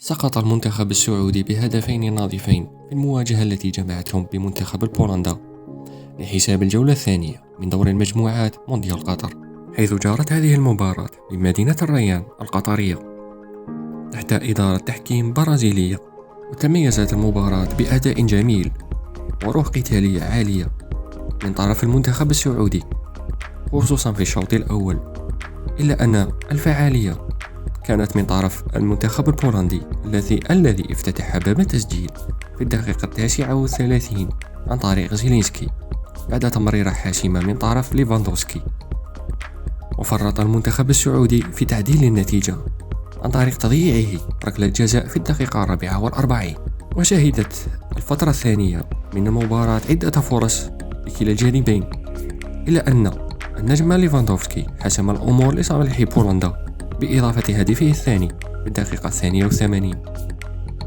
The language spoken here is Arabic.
سقط المنتخب السعودي بهدفين نظيفين في المواجهة التي جمعتهم بمنتخب بولندا لحساب الجولة الثانية من دور المجموعات مونديال قطر، حيث جرت هذه المباراة بمدينة الريان القطرية تحت إدارة تحكيم برازيلية. وتميزت المباراة بأداء جميل وروح قتالية عالية من طرف المنتخب السعودي خصوصا في الشوط الأول، إلا أن الفعالية كانت من طرف المنتخب البولندي الذي افتتح باب التسجيل في الدقيقة 39 عن طريق زيلينسكي بعد تمريرة حاسمة من طرف ليفاندوفسكي. وفرط المنتخب السعودي في تعديل النتيجة عن طريق تضييعه ركلة جزاء في الدقيقة 44. وشهدت الفترة الثانية من المباراة عدة فرص لكلا الجانبين، إلا أن النجم ليفاندوفسكي حسم الأمور لصالح بولندا بإضافة هدفه الثاني في الدقيقة 82.